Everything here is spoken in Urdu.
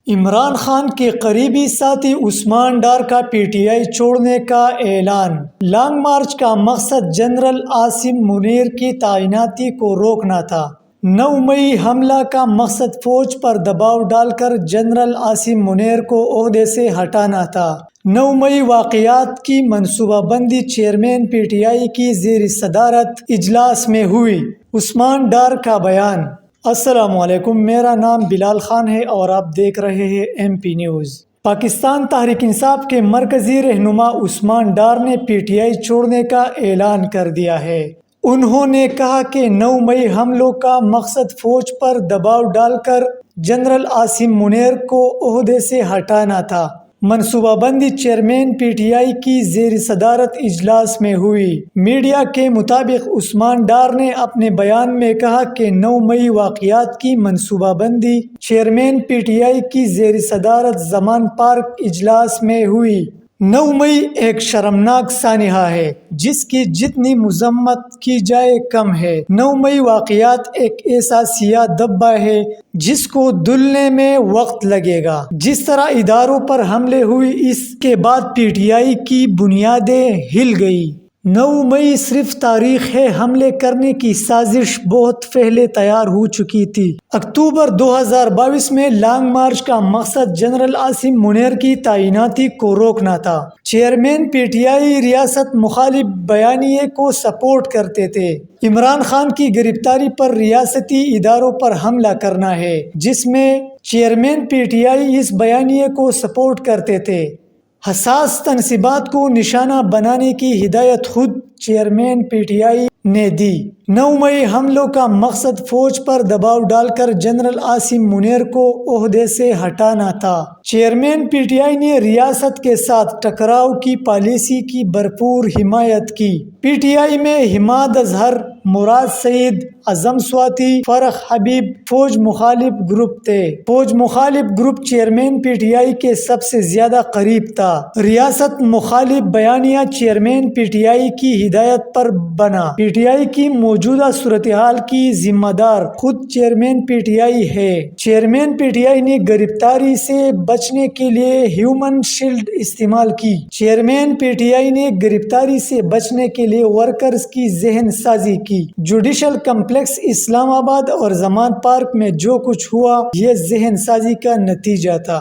عمران خان کے قریبی ساتھی عثمان ڈار کا پی ٹی آئی چھوڑنے کا اعلان۔ لانگ مارچ کا مقصد جنرل عاصم منیر کی تعیناتی کو روکنا تھا۔ 9 مئی حملہ کا مقصد فوج پر دباؤ ڈال کر جنرل عاصم منیر کو عہدے سے ہٹانا تھا۔ 9 مئی واقعات کی منصوبہ بندی چیئرمین پی ٹی آئی کی زیر صدارت اجلاس میں ہوئی۔ عثمان ڈار کا بیان۔ السلام علیکم، میرا نام بلال خان ہے اور آپ دیکھ رہے ہیں M P news. Pakistan Tehreek Insaf کے مرکزی رہنما عثمان ڈار نے پی ٹی آئی چھوڑنے کا اعلان کر دیا ہے۔ انہوں نے کہا کہ 9 مئی حملوں کا مقصد فوج پر دباؤ ڈال کر جنرل عاصم منیر کو عہدے سے ہٹانا تھا۔ منصوبہ بندی چیئرمین پی ٹی آئی کی زیر صدارت اجلاس میں ہوئی۔ میڈیا کے مطابق عثمان ڈار نے اپنے بیان میں کہا کہ 9 مئی واقعات کی منصوبہ بندی چیئرمین پی ٹی آئی کی زیر صدارت زمان پارک اجلاس میں ہوئی۔ 9 مئی ایک شرمناک سانحہ ہے جس کی جتنی مذمت کی جائے کم ہے۔ 9 مئی واقعات ایک ایسا سیاہ دھبا ہے جس کو دھلنے میں وقت لگے گا۔ جس طرح اداروں پر حملے ہوئے اس کے بعد پی ٹی آئی کی بنیادیں ہل گئی۔ 9 مئی صرف تاریخ ہے، حملے کرنے کی سازش بہت پہلے تیار ہو چکی تھی۔ اکتوبر 2022 میں لانگ مارچ کا مقصد جنرل عاصم منیر کی تعیناتی کو روکنا تھا۔ چیئرمین پی ٹی آئی ریاست مخالف بیانیے کو سپورٹ کرتے تھے۔ عمران خان کی گرفتاری پر ریاستی اداروں پر حملہ کرنا ہے، جس میں چیئرمین پی ٹی آئی اس بیانیے کو سپورٹ کرتے تھے۔ حساس تنصیبات کو نشانہ بنانے کی ہدایت خود چیئرمین پی ٹی آئی نے دی۔ 9 مئی حملوں کا مقصد فوج پر دباؤ ڈال کر جنرل عاصم منیر کو عہدے سے ہٹانا تھا۔ چیئرمین پی ٹی آئی نے ریاست کے ساتھ ٹکراؤ کی پالیسی کی بھرپور حمایت کی۔ پی ٹی آئی میں حماد اظہر، مراد سعید، اعظم سواتی، فرح حبیب فوج مخالف گروپ تھے۔ فوج مخالف group chairman P T I کے سب سے زیادہ قریب تھا۔ ریاست مخالف بیانیہ چیئرمین پی ٹی آئی کی ہدایت پر بنا۔ پی ٹی آئی کی موجودہ صورتحال کی ذمہ دار خود چیئرمین پی ٹی آئی ہے۔ چیئرمین پی ٹی آئی نے گرفتاری سے بچنے کے لیے ہیومن شیلڈ استعمال کی۔ چیئرمین پی ٹی آئی نے گرفتاری سے بچنے کے لیے ورکرز کی ذہن سازی کی۔ جوڈیشل کمپلیکس اسلام آباد اور زمان پارک میں جو کچھ ہوا یہ ذہن سازی کا نتیجہ تھا۔